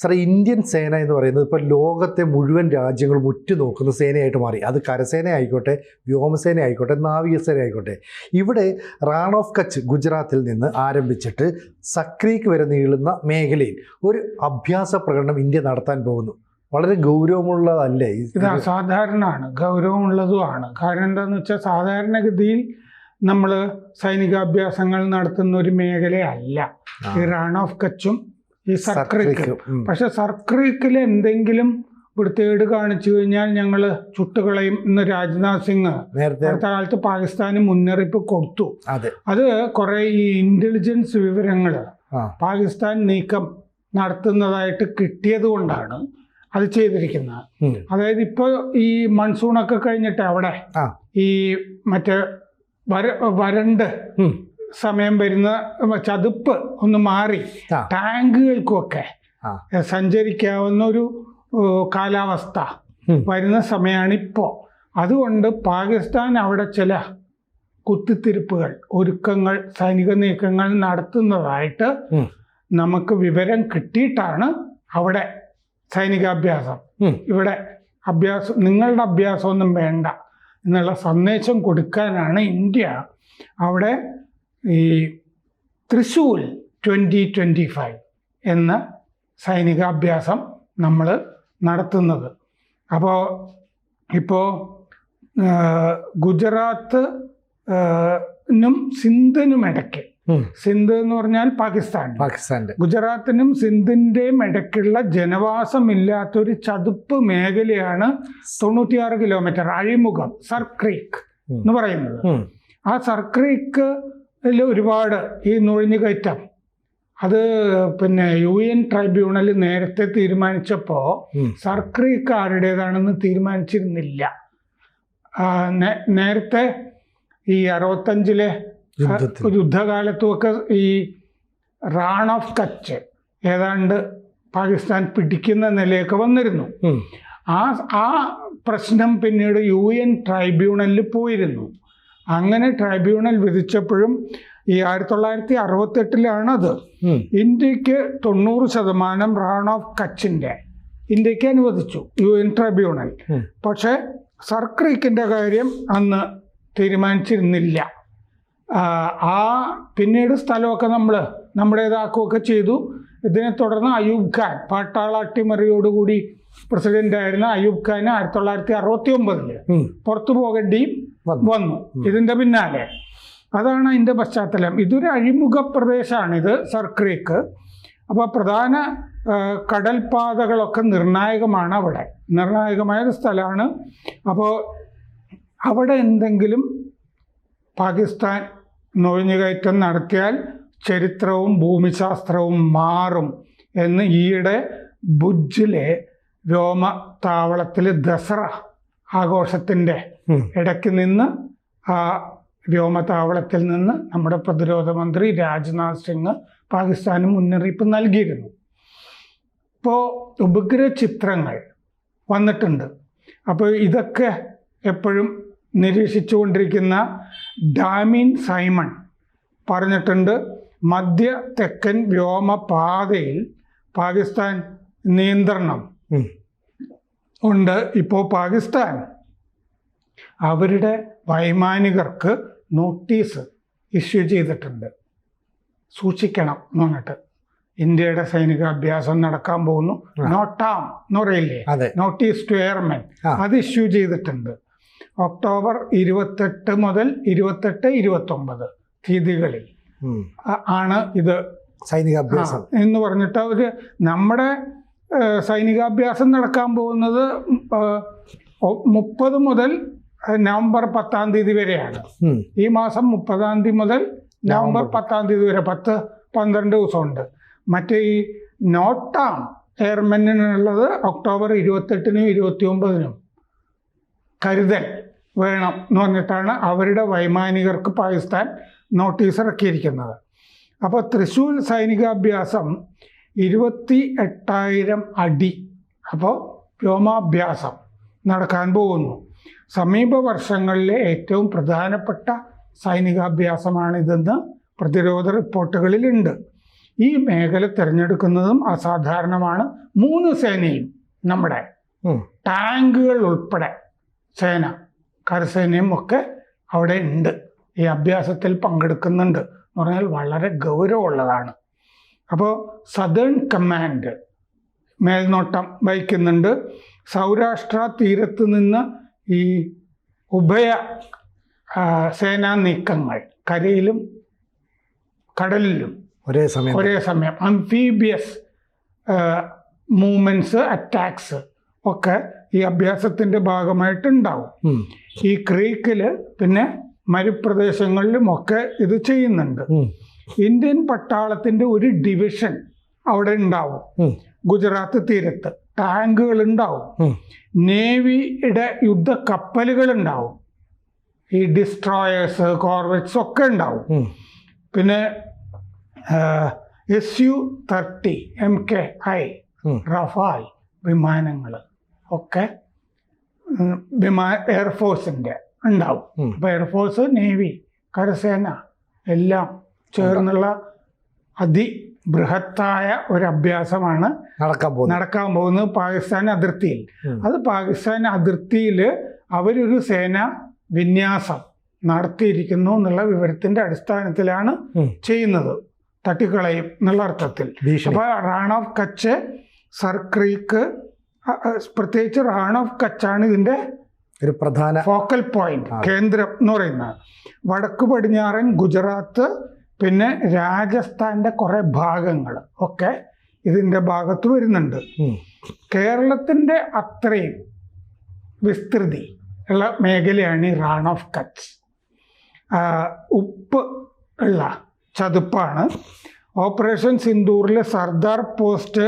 സാറേ, ഇന്ത്യൻ സേന എന്ന് പറയുന്നത് ഇപ്പോൾ ലോകത്തെ മുഴുവൻ രാജ്യങ്ങളും ഉറ്റുനോക്കുന്ന സേനയായിട്ട് മാറി. അത് കരസേന ആയിക്കോട്ടെ, വ്യോമസേന ആയിക്കോട്ടെ, നാവികസേന ആയിക്കോട്ടെ. ഇവിടെ റാൺ ഓഫ് കച്ച് ഗുജറാത്തിൽ നിന്ന് ആരംഭിച്ചിട്ട് സക്രീക്ക് വരെ നീളുന്ന മേഖലയിൽ ഒരു അഭ്യാസ പ്രകടനം ഇന്ത്യ നടത്താൻ പോകുന്നു. വളരെ ഗൗരവമുള്ളതല്ലേ ഇത്? അസാധാരണമാണ്, ഗൗരവമുള്ളതുമാണ്. കാരണം എന്താണെന്ന് വെച്ചാൽ സാധാരണഗതിയിൽ നമ്മൾ സൈനികാഭ്യാസങ്ങൾ നടത്തുന്ന ഒരു മേഖലയല്ല ഈ റാൺ ഓഫ് കച്ചും ഈ സർക്രീക്കും. പക്ഷെ സർക്രീക്കിൽ എന്തെങ്കിലും വൃത്തികേട് കാണിച്ചു കഴിഞ്ഞാൽ ഞങ്ങൾ ചുട്ടുകളയും എന്ന് രാജ്നാഥ് സിംഗ് നേരത്തെ കാലത്ത് പാകിസ്ഥാന് മുന്നറിയിപ്പ് കൊടുത്തു. അത് കുറെ ഈ ഇന്റലിജൻസ് വിവരങ്ങൾ പാകിസ്ഥാൻ നീക്കം നടത്തുന്നതായിട്ട് കിട്ടിയത് കൊണ്ടാണ് അത് ചെയ്തിരിക്കുന്നത്. അതായത് ഇപ്പോൾ ഈ മൺസൂണൊക്കെ കഴിഞ്ഞിട്ട് അവിടെ ഈ മറ്റേ വരണ്ട് സമയം വരുന്ന ചതുപ്പ് ഒന്ന് മാറി ടാങ്കുകൾക്കുമൊക്കെ സഞ്ചരിക്കാവുന്ന ഒരു കാലാവസ്ഥ വരുന്ന സമയമാണിപ്പോൾ. അതുകൊണ്ട് പാകിസ്ഥാൻ അവിടെ ചില കുത്തിത്തിരിപ്പുകൾ, ഒരുക്കങ്ങൾ, സൈനിക നീക്കങ്ങൾ നടത്തുന്നതായിട്ട് നമുക്ക് വിവരം കിട്ടിയിട്ടാണ് അവിടെ സൈനികാഭ്യാസം, ഇവിടെ നിങ്ങളുടെ അഭ്യാസമൊന്നും വേണ്ട എന്നുള്ള സന്ദേശം കൊടുക്കാനാണ് ഇന്ത്യ അവിടെ ഈ തൃശൂൽ 2025 എന്ന സൈനികാഭ്യാസം നമ്മൾ നടത്തുന്നത്. അപ്പോൾ ഇപ്പോൾ ഗുജറാത്തിനും സിന്ധിനുമിടയ്ക്ക്, സിന്ധ് എന്ന് പറഞ്ഞാൽ പാകിസ്ഥാൻ്റെ, ഗുജറാത്തിനും സിന്ധിൻ്റെയും ഇടയ്ക്കുള്ള ജനവാസമില്ലാത്തൊരു ചതുപ്പ് മേഖലയാണ് 96 കിലോമീറ്റർ അഴിമുഖം സർക്രീക്ക് എന്ന് പറയുന്നത്. ആ സർക്രീക്കിൽ ഒരുപാട് ഈ നുഴഞ്ഞുകയറ്റം അത് പിന്നെ UN ട്രൈബ്യൂണൽ നേരത്തെ തീരുമാനിച്ചപ്പോൾ സർക്രീക്ക് ആരുടേതാണെന്ന് തീരുമാനിച്ചിരുന്നില്ല. നേരത്തെ ഈ 65-ലെ യുദ്ധകാലത്തുമൊക്കെ ഈ റാൺ ഓഫ് കച്ച് ഏതാണ്ട് പാകിസ്ഥാൻ പിടിക്കുന്ന നിലയൊക്കെ വന്നിരുന്നു. ആ പ്രശ്നം പിന്നീട് UN ട്രൈബ്യൂണലിൽ പോയിരുന്നു. അങ്ങനെ ട്രൈബ്യൂണൽ വിധിച്ചപ്പോഴും ഈ 1968-ലാണത് ഇന്ത്യക്ക് 90% റാൺ ഓഫ് കച്ചിൻ്റെ ഇന്ത്യക്ക് അനുവദിച്ചു UN ട്രൈബ്യൂണൽ. പക്ഷേ സർക്രീക്കിൻ്റെ കാര്യം അന്ന് തീരുമാനിച്ചിരുന്നില്ല. പിന്നീട് സ്ഥലമൊക്കെ നമ്മുടേതാക്കുകയൊക്കെ ചെയ്തു. ഇതിനെ തുടർന്ന് അയൂബ് ഖാൻ, പട്ടാള അട്ടിമറിയോടുകൂടി പ്രസിഡന്റായിരുന്ന അയൂബ് ഖാൻ 1969 പുറത്തു പോകേണ്ടിയും വന്നു ഇതിൻ്റെ പിന്നാലെ. അതാണ് അതിൻ്റെ പശ്ചാത്തലം. ഇതൊരു അഴിമുഖ പ്രദേശമാണിത് സർക്രീക്ക്. അപ്പോൾ പ്രധാന കടൽപാതകളൊക്കെ നിർണായകമാണ് അവിടെ, നിർണായകമായൊരു സ്ഥലമാണ്. അപ്പോൾ അവിടെ എന്തെങ്കിലും പാകിസ്ഥാൻ നുഴഞ്ഞുകയറ്റം നടത്തിയാൽ ചരിത്രവും ഭൂമിശാസ്ത്രവും മാറും എന്ന് ഈയിടെ ഭുജിലെ വ്യോമതാവളത്തിൽ ദസറ ആഘോഷത്തിൻ്റെ ഇടയ്ക്ക് നിന്ന് ആ വ്യോമതാവളത്തിൽ നിന്ന് നമ്മുടെ പ്രതിരോധ മന്ത്രി രാജ്നാഥ് സിംഗ് പാകിസ്ഥാന് മുന്നറിയിപ്പ് നൽകിയിരുന്നു. ഇപ്പോൾ ഉപഗ്രഹ ചിത്രങ്ങൾ വന്നിട്ടുണ്ട്. അപ്പോൾ ഇതൊക്കെ എപ്പോഴും നിരീക്ഷിച്ചുകൊണ്ടിരിക്കുന്ന ഡാമിൻ സൈമൺ പറഞ്ഞിട്ടുണ്ട്, മധ്യ തെക്കൻ വ്യോമപാതയിൽ പാകിസ്ഥാൻ നിയന്ത്രണം ഉണ്ട്. ഇപ്പോൾ പാകിസ്ഥാൻ അവരുടെ വൈമാനികർക്ക് നോട്ടീസ് ഇഷ്യൂ ചെയ്തിട്ടുണ്ട്, സൂക്ഷിക്കണം എന്ന് പറഞ്ഞിട്ട്. ഇന്ത്യയുടെ സൈനികാഭ്യാസം നടക്കാൻ പോകുന്നു, നോട്ടാം എന്ന് പറയില്ലേ, നോട്ടീസ് ടു എയർമെൻ, അത് ഇഷ്യൂ ചെയ്തിട്ടുണ്ട്. ഒക്ടോബർ 28 മുതൽ 28-29 തീയതികളിൽ ആണ് ഇത് സൈനികാഭ്യാസം എന്ന് പറഞ്ഞിട്ട് അവർ നമ്മുടെ സൈനികാഭ്യാസം നടക്കാൻ പോകുന്നത് 30 മുതൽ നവംബർ 10 തീയതി വരെയാണ്. ഈ മാസം 30 തീയതി മുതൽ നവംബർ 10 തീയതി വരെ 10-12 ദിവസമുണ്ട്. മറ്റേ ഈ നോട്ടാം എയർമെന്നിനുള്ളത് ഒക്ടോബർ 28-നും 29-നും കരുതൽ വേണം എന്ന് പറഞ്ഞിട്ടാണ് അവരുടെ വൈമാനികർക്ക് പാകിസ്ഥാൻ നോട്ടീസ് ഇറക്കിയിരിക്കുന്നത്. അപ്പോൾ തൃശ്ശൂർ സൈനികാഭ്യാസം 28,000 അടി അപ്പോൾ വ്യോമാഭ്യാസം നടക്കാൻ പോകുന്നു. സമീപ വർഷങ്ങളിലെ ഏറ്റവും പ്രധാനപ്പെട്ട സൈനികാഭ്യാസമാണിതെന്ന് പ്രതിരോധ റിപ്പോർട്ടുകളിലുണ്ട്. ഈ മേഖല തിരഞ്ഞെടുക്കുന്നതും അസാധാരണമാണ്. 3 സേനയും നമ്മുടെ ടാങ്കുകൾ ഉൾപ്പെടെ സേന, കരസേനയും ഒക്കെ അവിടെ ഉണ്ട്, ഈ അഭ്യാസത്തിൽ പങ്കെടുക്കുന്നുണ്ട് എന്ന് പറഞ്ഞാൽ വളരെ ഗൗരവമുള്ളതാണ്. അപ്പോൾ സദേൺ കമാൻഡ് മേൽനോട്ടം വഹിക്കുന്നുണ്ട്. സൗരാഷ്ട്ര തീരത്ത് നിന്ന് ഈ ഉഭയ സേനാ നീക്കങ്ങൾ കരയിലും കടലിലും ഒരേ സമയം അംഫീബിയസ് മൂവ്മെന്റ്സ്, അറ്റാക്സ് ഒക്കെ ഈ അഭ്യാസത്തിന്റെ ഭാഗമായിട്ടുണ്ടാവും. ഈ ക്രീക്കില് പിന്നെ മരുപ്രദേശങ്ങളിലും ഒക്കെ ഇത് ചെയ്യുന്നുണ്ട്. ഇന്ത്യൻ പട്ടാളത്തിന്റെ ഒരു ഡിവിഷൻ അവിടെ ഉണ്ടാവും. ഗുജറാത്ത് തീരത്ത് ടാങ്കുകൾ ഉണ്ടാവും, നേവിയുടെ യുദ്ധ കപ്പലുകൾ ഉണ്ടാവും, ഈ ഡിസ്ട്രോയേഴ്സ്, കോർവെറ്റ്സ് ഒക്കെ ഉണ്ടാവും. പിന്നെ Su-30 MKI റഫാൽ വിമാനങ്ങൾ ഒക്കെ എയർഫോഴ്സിൻ്റെ ഉണ്ടാവും. അപ്പോൾ എയർഫോഴ്സ്, നേവി, കരസേന എല്ലാം ചേർന്നുള്ള അതിബൃഹത്തായ ഒരു അഭ്യാസമാണ് നടക്കാൻ പോകുന്നത് പാകിസ്ഥാൻ അതിർത്തിയിൽ. അത് പാകിസ്ഥാൻ അതിർത്തിയിൽ അവരൊരു സേന വിന്യാസം നടത്തിയിരിക്കുന്നു എന്നുള്ള വിവരത്തിന്റെ അടിസ്ഥാനത്തിലാണ് ചെയ്യുന്നത്. തട്ടിക്കളയും എന്നുള്ള അർത്ഥത്തിൽ. അപ്പൊ Rann of Kutch, sir creek, പ്രത്യേകിച്ച് റാൺ ഓഫ് കച്ചാണ് ഇതിന്റെ ഒരു പ്രധാന ഫോക്കൽ പോയിന്റ്, കേന്ദ്രം എന്ന് പറയുന്നത്. വടക്ക് പടിഞ്ഞാറൻ ഗുജറാത്ത് പിന്നെ രാജസ്ഥാന്റെ കുറെ ഭാഗങ്ങൾ ഒക്കെ ഇതിന്റെ ഭാഗത്ത് വരുന്നുണ്ട്. കേരളത്തിന്റെ അത്രയും വിസ്തൃതി ഉള്ള മേഖലയാണ് ഈ റാൺ ഓഫ് കച്ച്. ഉപ്പ് ഉള്ള ചതുപ്പാണ്. ഓപ്പറേഷൻ സിന്ദൂറിലെ സർദാർ പോസ്റ്റ്,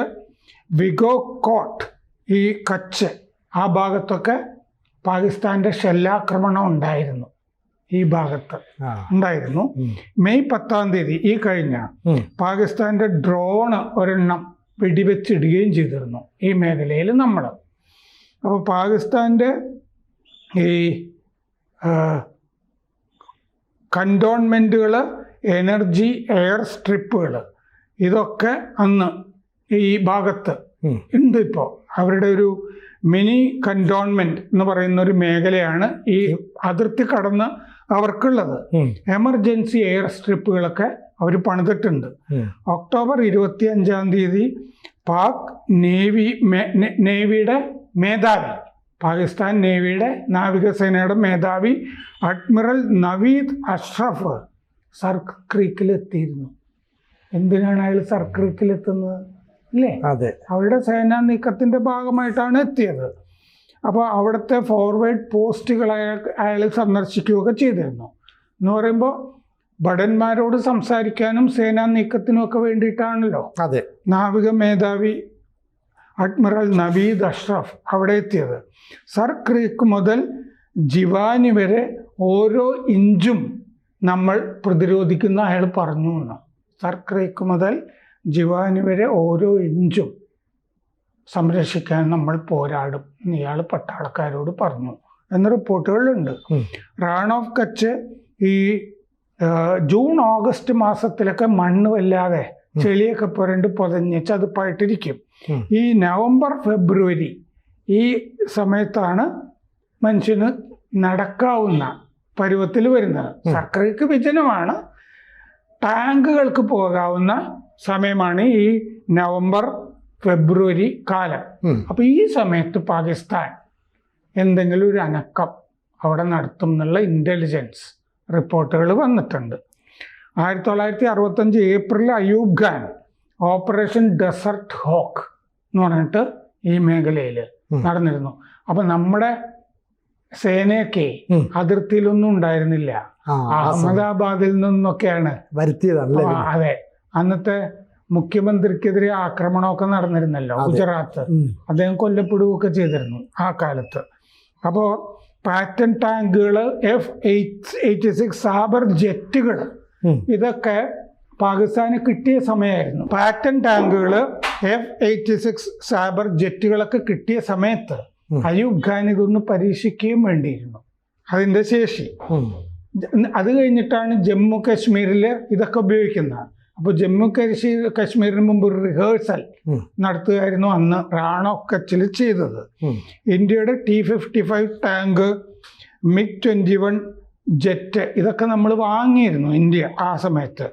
വിഗോ കോട്ട്, ഈ കച്ച് ആ ഭാഗത്തൊക്കെ പാകിസ്ഥാന്റെ ഷെല്ലാക്രമണം ഉണ്ടായിരുന്നു. ഈ ഭാഗത്ത് ഉണ്ടായിരുന്നു. മെയ് 10 ഈ കഴിഞ്ഞ പാകിസ്ഥാന്റെ ഡ്രോണ് ഒരെണ്ണം വെടിവെച്ചിടുകയും ചെയ്തിരുന്നു ഈ മേഖലയിൽ നമ്മൾ. അപ്പോൾ പാകിസ്ഥാന്റെ ഈ കണ്ടോൺമെൻറ്റുകൾ, എനർജി എയർ സ്ട്രിപ്പുകൾ, ഇതൊക്കെ അന്ന് ഈ ഭാഗത്ത് ഉണ്ട്. ഇപ്പോൾ അവരുടെ ഒരു മിനി കണ്ടോൺമെൻറ്റ് എന്ന് പറയുന്ന ഒരു മേഖലയാണ് ഈ അതിർത്തി കടന്ന് അവർക്കുള്ളത്. എമർജൻസി എയർ സ്ട്രിപ്പുകളൊക്കെ അവർ പണിതിട്ടുണ്ട്. ഒക്ടോബർ 25 പാക് നേവിയുടെ മേധാവി, പാകിസ്ഥാൻ നേവിയുടെ നാവികസേനയുടെ മേധാവി അഡ്മിറൽ നവീദ് അഷ്റഫ് സർ ക്രീക്കിലെത്തിയിരുന്നു. എന്തിനാണ് അയാൾ സർ ക്രീക്കിലെത്തുന്നത് അല്ലേ? അതെ, അവരുടെ സേനാ നീക്കത്തിന്റെ ഭാഗമായിട്ടാണ് എത്തിയത്. അപ്പോൾ അവിടുത്തെ ഫോർവേഡ് പോസ്റ്റുകൾ അയാൾ സന്ദർശിക്കുകയൊക്കെ ചെയ്തിരുന്നു. എന്ന് പറയുമ്പോൾ ഭടന്മാരോട് സംസാരിക്കാനും സേനാ നീക്കത്തിനും ഒക്കെ വേണ്ടിയിട്ടാണല്ലോ അതെ നാവിക മേധാവി അഡ്മിറൽ നവീദ് അഷ്റഫ് അവിടെ എത്തിയത്. സർ ക്രീക്ക് മുതൽ ജിവാനി വരെ ഓരോ ഇഞ്ചും നമ്മൾ പ്രതിരോധിക്കുന്ന അയാൾ പറഞ്ഞു എന്ന്. സർ ക്രീക്ക് മുതൽ ജിവാനി വരെ ഓരോ ഇഞ്ചും സംരക്ഷിക്കാൻ നമ്മൾ പോരാടും എന്ന് ഇയാൾ പട്ടാളക്കാരോട് പറഞ്ഞു എന്ന റിപ്പോർട്ടുകളുണ്ട്. റാൺ ഓഫ് കച്ച് ഈ ജൂൺ ഓഗസ്റ്റ് മാസത്തിലൊക്കെ മണ്ണ് വല്ലാതെ ചെളിയൊക്കെ പുരണ്ട് പൊതഞ്ഞ് ചതുപ്പായിട്ടിരിക്കും. ഈ നവംബർ ഫെബ്രുവരി ഈ സമയത്താണ് മനുഷ്യന് നടക്കാവുന്ന പരുവത്തിൽ വരുന്നത്. സർക്കാർക്ക് വിജനമാണ്, ടാങ്കുകൾക്ക് പോകാവുന്ന സമയമാണ് ഈ നവംബർ ഫെബ്രുവരി കാലം. അപ്പൊ ഈ സമയത്ത് പാകിസ്ഥാൻ എന്തെങ്കിലും ഒരു അനക്കം അവിടെ നടത്തും എന്നുള്ള ഇന്റലിജൻസ് റിപ്പോർട്ടുകൾ വന്നിട്ടുണ്ട്. 1965 April Ayub Khan operation desert hawk എന്ന് പറഞ്ഞിട്ട് ഈ മേഖലയിൽ നടന്നിരുന്നു. അപ്പൊ നമ്മുടെ സേനയൊക്കെ അതിർത്തിയിലൊന്നും ഉണ്ടായിരുന്നില്ല, അഹമ്മദാബാദിൽ നിന്നൊക്കെയാണ് വരുത്തിയതാണ്. അതെ, അന്നത്തെ മുഖ്യമന്ത്രിക്കെതിരെ ആക്രമണമൊക്കെ നടന്നിരുന്നല്ലോ ഗുജറാത്ത്. അദ്ദേഹം കൊല്ലപ്പെടുകയൊക്കെ ചെയ്തിരുന്നു ആ കാലത്ത്. അപ്പോൾ പാറ്റൻ ടാങ്കുകൾ, F-86 സാബർ ജെറ്റുകൾ, ഇതൊക്കെ പാകിസ്ഥാന് കിട്ടിയ സമയമായിരുന്നു. പാറ്റൻ ടാങ്കുകൾ, F-86 സാബർ ജെറ്റുകളൊക്കെ കിട്ടിയ സമയത്ത് അയൂബ് ഖാൻ ഇതൊന്ന് പരീക്ഷിക്കുകയും വേണ്ടിയിരുന്നു, അതിൻ്റെ ശേഷി. അത് കഴിഞ്ഞിട്ടാണ് ജമ്മു കാശ്മീരിൽ ഇതൊക്കെ ഉപയോഗിക്കുന്നത്. അപ്പോൾ ജമ്മു കാശ്മീരിന് മുമ്പ് ഒരു റിഹേഴ്സൽ നടത്തുകയായിരുന്നു അന്ന് റാൺ ഓഫ് കച്ചിൽ ചെയ്തത്. ഇന്ത്യയുടെ T-55 ടാങ്ക്, MiG-21 ജെറ്റ് ഇതൊക്കെ നമ്മൾ വാങ്ങിയിരുന്നു ഇന്ത്യ ആ സമയത്ത്.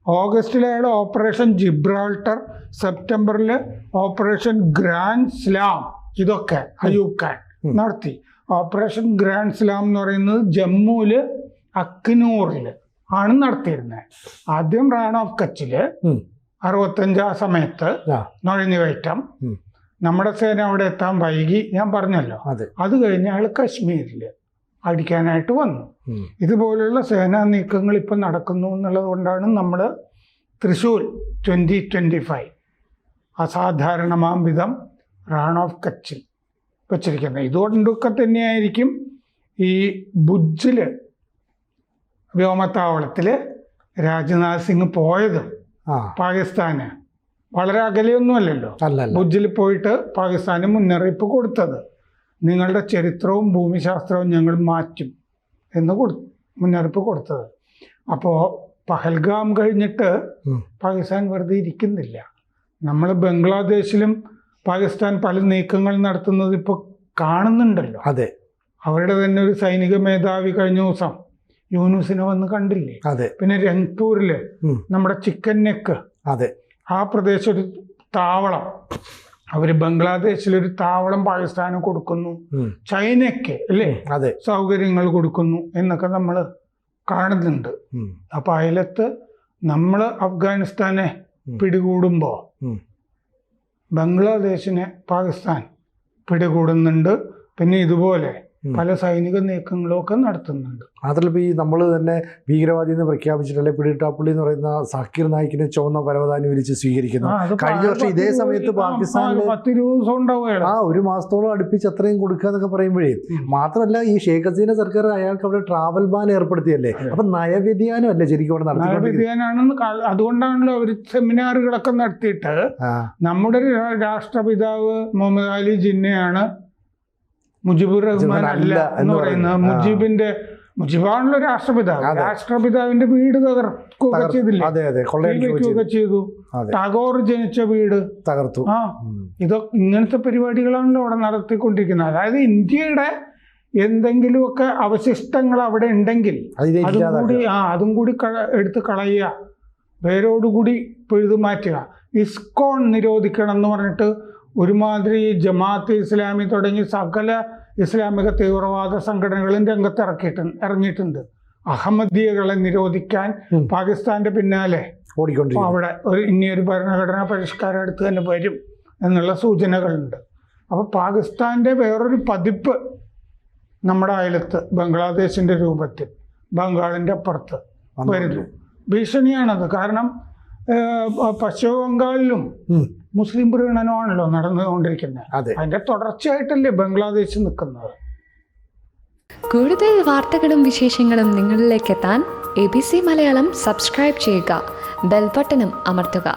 ഓഗസ്റ്റിലാണ് ഓപ്പറേഷൻ ജിബ്രാൾട്ടർ, സെപ്റ്റംബറിൽ ഓപ്പറേഷൻ ഗ്രാൻഡ് സ്ലാം ഇതൊക്കെ അയൂബ് ഖാൻ നടത്തി. ഓപ്പറേഷൻ ഗ്രാൻഡ് സ്ലാം എന്ന് പറയുന്നത് ജമ്മുവിൽ അക്നൂറിൽ ആണ് നടത്തിയിരുന്നത്. ആദ്യം റാൺ ഓഫ് കച്ചില് 65 ആ സമയത്ത് നുഴഞ്ഞുകയറ്റം. നമ്മുടെ സേന അവിടെ എത്താൻ വൈകി, ഞാൻ പറഞ്ഞല്ലോ. അത് കഴിഞ്ഞ് അയാൾ കശ്മീരിൽ അടിക്കാനായിട്ട് വന്നു. ഇതുപോലുള്ള സേനാ നീക്കങ്ങൾ ഇപ്പം നടക്കുന്നു എന്നുള്ളത് കൊണ്ടാണ് നമ്മൾ തൃശ്ശൂർ 2025 അസാധാരണമാം വിധം റാൺ ഓഫ് കച്ചിൽ വച്ചിരിക്കുന്നത്. ഇതുകൊണ്ടൊക്കെ തന്നെയായിരിക്കും ഈ ഭുജിൽ വ്യോമത്താവളത്തിൽ രാജ്നാഥ് സിംഗ് പോയതും. പാകിസ്ഥാന് വളരെ അകലെയൊന്നുമല്ലല്ലോ, ഭുജിൽ പോയിട്ട് പാകിസ്ഥാന് മുന്നറിയിപ്പ് കൊടുത്തത്, നിങ്ങളുടെ ചരിത്രവും ഭൂമിശാസ്ത്രവും ഞങ്ങൾ മാറ്റും എന്ന് മുന്നറിയിപ്പ് കൊടുത്തത്. അപ്പോൾ പഹൽഗാം കഴിഞ്ഞിട്ട് പാകിസ്ഥാൻ വെറുതെ ഇരിക്കുന്നില്ല. നമ്മൾ ബംഗ്ലാദേശിലും പാകിസ്ഥാൻ പല നീക്കങ്ങൾ നടത്തുന്നത് ഇപ്പോൾ കാണുന്നുണ്ടല്ലോ. അതെ, അവരുടെ തന്നെ ഒരു സൈനിക മേധാവി കഴിഞ്ഞ ദിവസം യൂനുസിനെ വന്ന് കണ്ടില്ലേ. പിന്നെ രംഗ്പൂരില് നമ്മുടെ ചിക്കൻ നെക്ക്, ആ പ്രദേശം ഒരു താവളം, അവര് ബംഗ്ലാദേശിലൊരു താവളം പാകിസ്ഥാന് കൊടുക്കുന്നു, ചൈനയ്ക്ക് അല്ലേ സൗകര്യങ്ങൾ കൊടുക്കുന്നു എന്നൊക്കെ നമ്മൾ കാണുന്നുണ്ട്. അപ്പൊ അയലത്ത് നമ്മൾ അഫ്ഗാനിസ്ഥാനെ പിടികൂടുമ്പോൾ ബംഗ്ലാദേശിനെ പാകിസ്ഥാൻ പിടികൂടുന്നുണ്ട്. പിന്നെ ഇതുപോലെ പല സൈനിക നീക്കങ്ങളും ഒക്കെ നടത്തുന്നുണ്ട്. അതിലിപ്പോൾ ഈ നമ്മൾ തന്നെ ഭീകരവാദി എന്ന് പ്രഖ്യാപിച്ചിട്ടുള്ള പിടികിട്ടാപ്പുള്ളി എന്ന് പറയുന്ന സാക്കിർ നായിക്കിനെ ചുവന്ന പരവതാനി വിരിച്ച് സ്വീകരിക്കുന്നു. കഴിഞ്ഞ വർഷം ഇതേ സമയത്ത് പാകിസ്ഥാനിൽ 10 ദിവസം ഉണ്ടാവുകയാണ്. ഒരു മാസത്തോളം അടുപ്പിച്ച് അത്രയും കൊടുക്കുക എന്നൊക്കെ പറയുമ്പോഴേ, മാത്രമല്ല ഈ ഷെയ്ഖ് ഹസീന സർക്കാർ അയാൾക്ക് അവിടെ ട്രാവൽ ബാൻ ഏർപ്പെടുത്തിയല്ലേ. അപ്പൊ നയവ്യതിയാനം അല്ലേ ശരിക്കും അവിടെ നയവ്യതിയാനാണെന്ന്. അതുകൊണ്ടാണല്ലോ അവർ സെമിനാറുകളൊക്കെ നടത്തിയിട്ട് നമ്മുടെ രാഷ്ട്രപിതാവ് മുഹമ്മദ് അലി ജിന്നയാണ് മുജിബുർ റഹ്മാൻ അല്ല എന്ന് പറയുന്നത്. മുജിബാണല്ലോ രാഷ്ട്രപിതാവ്. രാഷ്ട്രപിതാവിന്റെ വീട് തകർക്കുകയൊക്കെ ചെയ്തില്ലേ, ചെയ്തു. ടാഗോർ ജനിച്ച വീട് തകർത്തു. ഇതൊക്കെ ഇങ്ങനത്തെ പരിപാടികളാണല്ലോ അവിടെ നടത്തിക്കൊണ്ടിരിക്കുന്നത്. അതായത് ഇന്ത്യയുടെ എന്തെങ്കിലുമൊക്കെ അവശിഷ്ടങ്ങൾ അവിടെ ഉണ്ടെങ്കിൽ അതും കൂടി എടുത്ത് കളയുക, വേരോടുകൂടി പിഴുതു മാറ്റുക. ഇസ്കോൺ നിരോധിക്കണം എന്ന് പറഞ്ഞിട്ട് ഒരുമാതിരി ജമാഅത്ത് ഇസ്ലാമി തുടങ്ങി സകല ഇസ്ലാമിക തീവ്രവാദ സംഘടനകളും രംഗത്ത് ഇറങ്ങിയിട്ടുണ്ട്. അഹമ്മദിയകളെ നിരോധിക്കാൻ പാകിസ്ഥാന്റെ പിന്നാലെ അവിടെ ഇനിയൊരു ഭരണഘടനാ പരിഷ്കാരം അടുത്ത് തന്നെ വരും എന്നുള്ള സൂചനകളുണ്ട്. അപ്പോൾ പാകിസ്ഥാന്റെ വേറൊരു പതിപ്പ് നമ്മുടെ അയലത്ത് ബംഗ്ലാദേശിന്റെ രൂപത്തിൽ ബംഗാളിന്റെ അപ്പുറത്ത് വരുന്നു. ഭീഷണിയാണത്. കാരണം പശ്ചിമ ബംഗാളിലും മുസ്ലിം പ്രീണനമാണല്ലോ നടന്നുകൊണ്ടിരിക്കുന്നത്. അതിന്റെ തുടർച്ചയായിട്ടല്ലേ ബംഗ്ലാദേശ് നിൽക്കുന്നത്. കൂടുതൽ വാർത്തകളും വിശേഷങ്ങളും നിങ്ങളിലേക്ക് എത്താൻ ABC മലയാളം സബ്സ്ക്രൈബ് ചെയ്യുക, ബെൽ ബട്ടണും അമർത്തുക.